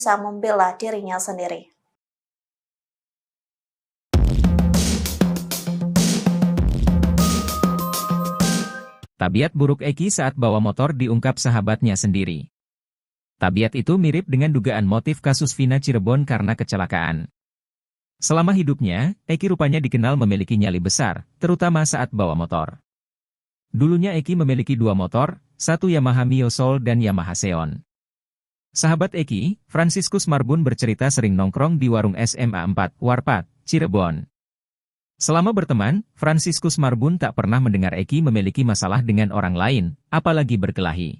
bisa membela dirinya sendiri. Tabiat buruk Eki saat bawa motor diungkap sahabatnya sendiri. Tabiat itu mirip dengan dugaan motif kasus Vina Cirebon karena kecelakaan. Selama hidupnya, Eki rupanya dikenal memiliki nyali besar, terutama saat bawa motor. Dulunya Eki memiliki dua motor, satu Yamaha Mio Soul dan Yamaha Xeon. Sahabat Eki, Franciscus Marbun bercerita sering nongkrong di warung SMA 4, Warpat, Cirebon. Selama berteman, Franciscus Marbun tak pernah mendengar Eki memiliki masalah dengan orang lain, apalagi berkelahi.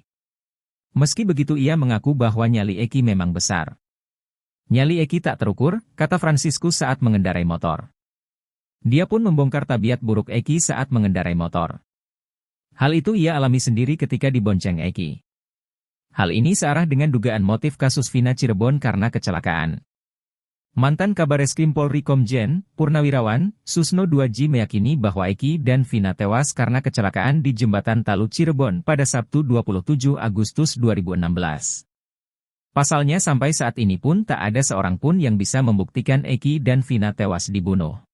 Meski begitu ia mengaku bahwa nyali Eki memang besar. Nyali Eki tak terukur, kata Franciscus saat mengendarai motor. Dia pun membongkar tabiat buruk Eki saat mengendarai motor. Hal itu ia alami sendiri ketika dibonceng Eki. Hal ini searah dengan dugaan motif kasus Vina Cirebon karena kecelakaan. Mantan Kabareskrim Polri Komjen, Purnawirawan, Susno 2J meyakini bahwa Eki dan Vina tewas karena kecelakaan di Jembatan Talu Cirebon pada Sabtu 27 Agustus 2016. Pasalnya sampai saat ini pun tak ada seorang pun yang bisa membuktikan Eki dan Vina tewas dibunuh.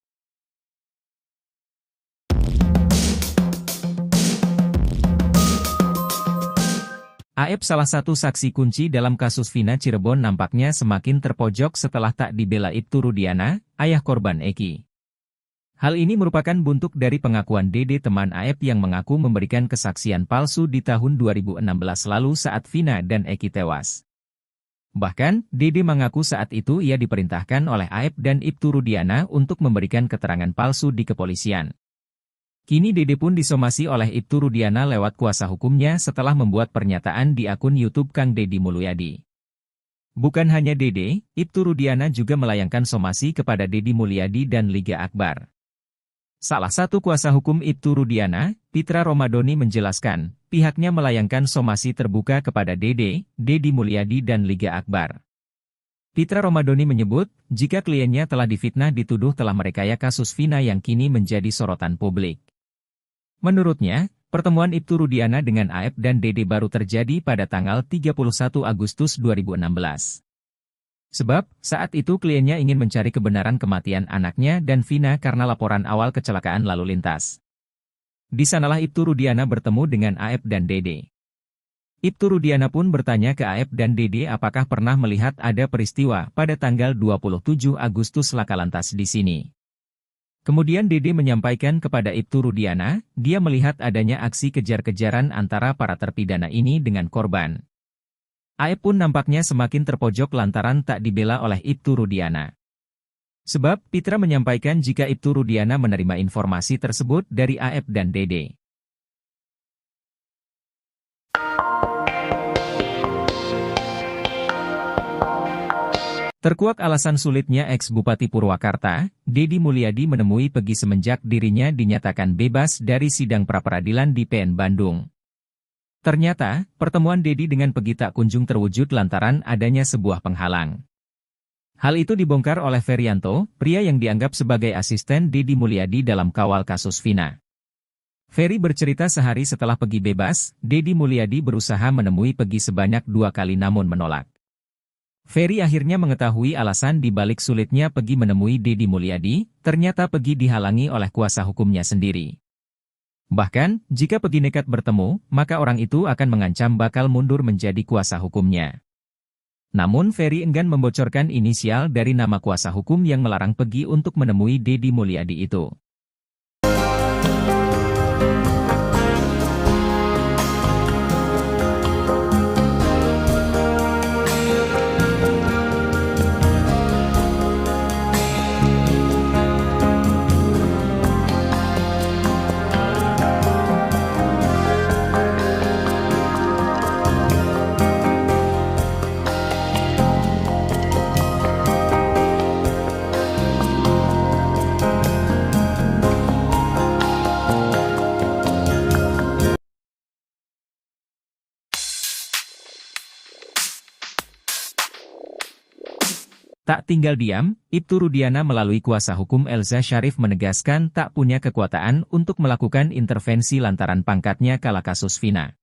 Aep salah satu saksi kunci dalam kasus Vina Cirebon nampaknya semakin terpojok setelah tak dibela Ibtu Rudiana, ayah korban Eki. Hal ini merupakan buntut dari pengakuan Dede teman Aep yang mengaku memberikan kesaksian palsu di tahun 2016 lalu saat Vina dan Eki tewas. Bahkan, Dede mengaku saat itu ia diperintahkan oleh Aep dan Ibtu Rudiana untuk memberikan keterangan palsu di kepolisian. Kini Dede pun disomasi oleh Ibtu Rudiana lewat kuasa hukumnya setelah membuat pernyataan di akun YouTube Kang Deddy Mulyadi. Bukan hanya Dede, Ibtu Rudiana juga melayangkan somasi kepada Deddy Mulyadi dan Liga Akbar. Salah satu kuasa hukum Ibtu Rudiana, Pitra Romadoni menjelaskan, pihaknya melayangkan somasi terbuka kepada Dede, Deddy Mulyadi dan Liga Akbar. Pitra Romadoni menyebut, jika kliennya telah difitnah dituduh telah merekaya kasus Vina yang kini menjadi sorotan publik. Menurutnya, pertemuan Ibtu Rudiana dengan Aep dan Dede baru terjadi pada tanggal 31 Agustus 2016. Sebab, saat itu kliennya ingin mencari kebenaran kematian anaknya dan Vina karena laporan awal kecelakaan lalu lintas. Di sanalah Ibtu Rudiana bertemu dengan Aep dan Dede. Ibtu Rudiana pun bertanya ke Aep dan Dede apakah pernah melihat ada peristiwa pada tanggal 27 Agustus lakalantas di sini. Kemudian Dede menyampaikan kepada Ibtu Rudiana, dia melihat adanya aksi kejar-kejaran antara para terpidana ini dengan korban. Aep pun nampaknya semakin terpojok lantaran tak dibela oleh Ibtu Rudiana. Sebab, Pitra menyampaikan jika Ibtu Rudiana menerima informasi tersebut dari Aep dan Dede. Terkuak alasan sulitnya ex-Bupati Purwakarta, Deddy Mulyadi menemui Pegi semenjak dirinya dinyatakan bebas dari sidang pra-peradilan di PN Bandung. Ternyata, pertemuan Deddy dengan Pegi tak kunjung terwujud lantaran adanya sebuah penghalang. Hal itu dibongkar oleh Ferianto, pria yang dianggap sebagai asisten Deddy Mulyadi dalam kawal kasus Vina. Ferry bercerita sehari setelah Pegi bebas, Deddy Mulyadi berusaha menemui Pegi sebanyak 2 kali namun menolak. Ferry akhirnya mengetahui alasan di balik sulitnya Pegi menemui Deddy Mulyadi, ternyata Pegi dihalangi oleh kuasa hukumnya sendiri. Bahkan, jika Pegi nekat bertemu, maka orang itu akan mengancam bakal mundur menjadi kuasa hukumnya. Namun Ferry enggan membocorkan inisial dari nama kuasa hukum yang melarang Pegi untuk menemui Deddy Mulyadi itu. Tak tinggal diam, Ibtu Rudiana melalui kuasa hukum Elza Syarif menegaskan tak punya kekuatan untuk melakukan intervensi lantaran pangkatnya kala kasus Vina.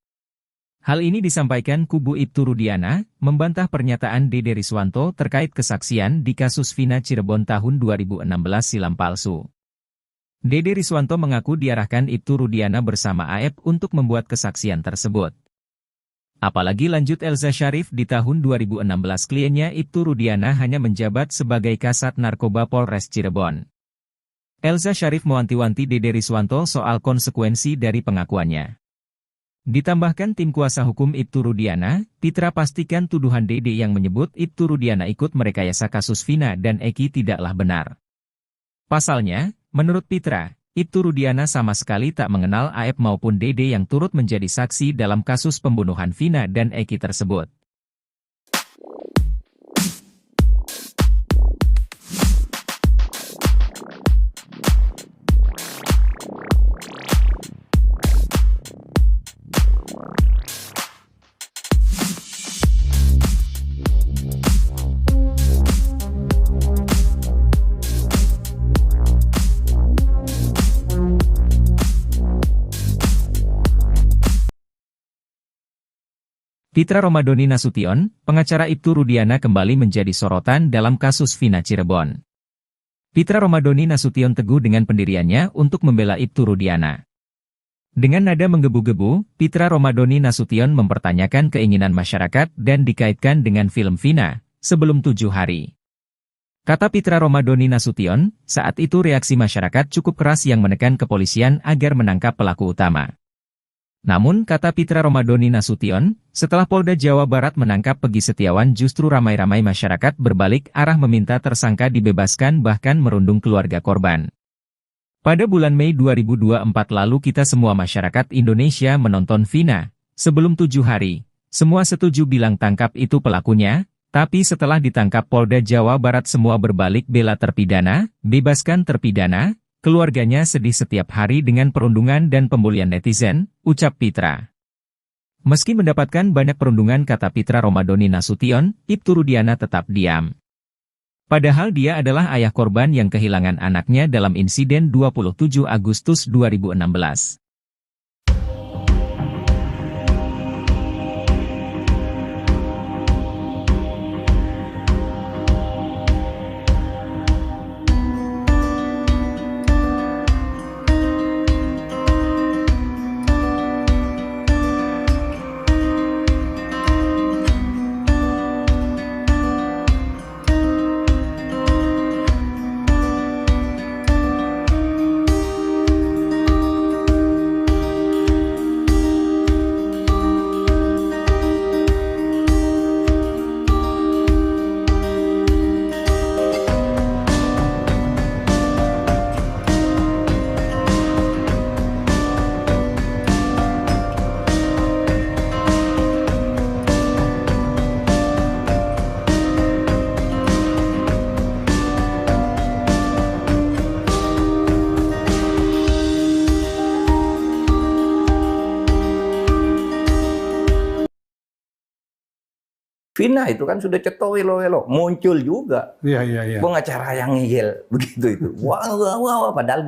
Hal ini disampaikan kubu Ibtu Rudiana, membantah pernyataan Dede Riswanto terkait kesaksian di kasus Vina Cirebon tahun 2016 silam palsu. Dede Riswanto mengaku diarahkan Ibtu Rudiana bersama AEP untuk membuat kesaksian tersebut. Apalagi lanjut Elza Syarif di tahun 2016 kliennya Ibtu Rudiana hanya menjabat sebagai Kasat Narkoba Polres Cirebon. Elza Syarif mewanti-wanti Dede Riswanto soal konsekuensi dari pengakuannya. Ditambahkan tim kuasa hukum Ibtu Rudiana, Pitra pastikan tuduhan Dede yang menyebut Ibtu Rudiana ikut merekayasa kasus Vina dan Eki tidaklah benar. Pasalnya, menurut Pitra, Ibtu Rudiana sama sekali tak mengenal AEP maupun Dede yang turut menjadi saksi dalam kasus pembunuhan Vina dan Eki tersebut. Pitra Romadhoni Nasution, pengacara Ibtu Rudiana kembali menjadi sorotan dalam kasus Vina Cirebon. Pitra Romadhoni Nasution teguh dengan pendiriannya untuk membela Ibtu Rudiana. Dengan nada menggebu-gebu, Pitra Romadhoni Nasution mempertanyakan keinginan masyarakat dan dikaitkan dengan film Vina, sebelum 7 hari. Kata Pitra Romadhoni Nasution, saat itu reaksi masyarakat cukup keras yang menekan kepolisian agar menangkap pelaku utama. Namun, kata Pitra Romadhoni Nasution, setelah Polda Jawa Barat menangkap Peggy Setiawan justru ramai-ramai masyarakat berbalik arah meminta tersangka dibebaskan bahkan merundung keluarga korban. Pada bulan Mei 2024 lalu kita semua masyarakat Indonesia menonton Vina. Sebelum 7 hari, semua setuju bilang tangkap itu pelakunya, tapi setelah ditangkap Polda Jawa Barat semua berbalik bela terpidana, bebaskan terpidana. Keluarganya sedih setiap hari dengan perundungan dan pembulian netizen, ucap Pitra. Meski mendapatkan banyak perundungan kata Pitra Romadhoni Nasution, Ibtu Rudiana tetap diam. Padahal dia adalah ayah korban yang kehilangan anaknya dalam insiden 27 Agustus 2016. Vina itu kan sudah cetok welo-welo, muncul juga Iya. pengacara yang ngeyel begitu itu. Wah, padahal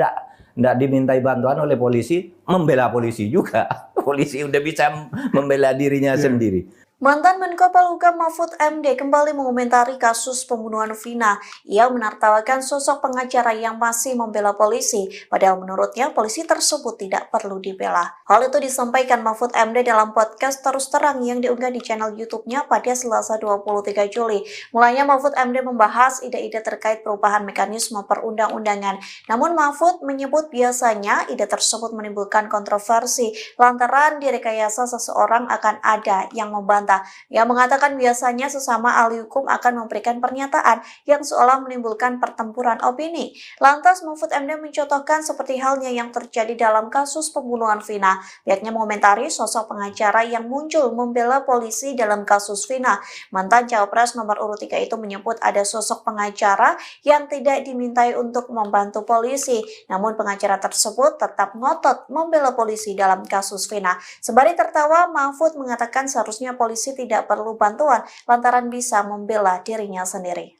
enggak dimintai bantuan oleh polisi, membela polisi juga. Polisi udah bisa membela dirinya sendiri. Mantan Menko Polhukam Mahfud MD kembali mengomentari kasus pembunuhan Vina. Ia menertawakan sosok pengacara yang masih membela polisi, padahal menurutnya polisi tersebut tidak perlu dibela. Hal itu disampaikan Mahfud MD dalam podcast Terus Terang yang diunggah di channel YouTube-nya pada Selasa 23 Juli. Mulanya Mahfud MD membahas ide-ide terkait perubahan mekanisme perundang-undangan. Namun Mahfud menyebut biasanya ide tersebut menimbulkan kontroversi lantaran direkayasa seseorang akan ada yang membantah. Ia mengatakan biasanya sesama ahli hukum akan memberikan pernyataan yang seolah menimbulkan pertempuran opini. Lantas Mahfud MD mencontohkan seperti halnya yang terjadi dalam kasus pembunuhan Vina. Pihaknya mengomentari sosok pengacara yang muncul membela polisi dalam kasus Vina. Mantan Cawapres nomor urut 3 itu menyebut ada sosok pengacara yang tidak dimintai untuk membantu polisi. Namun pengacara tersebut tetap ngotot membela polisi dalam kasus Vina. Sembari tertawa, Mahfud mengatakan seharusnya polisi tidak perlu bantuan lantaran bisa membela dirinya sendiri.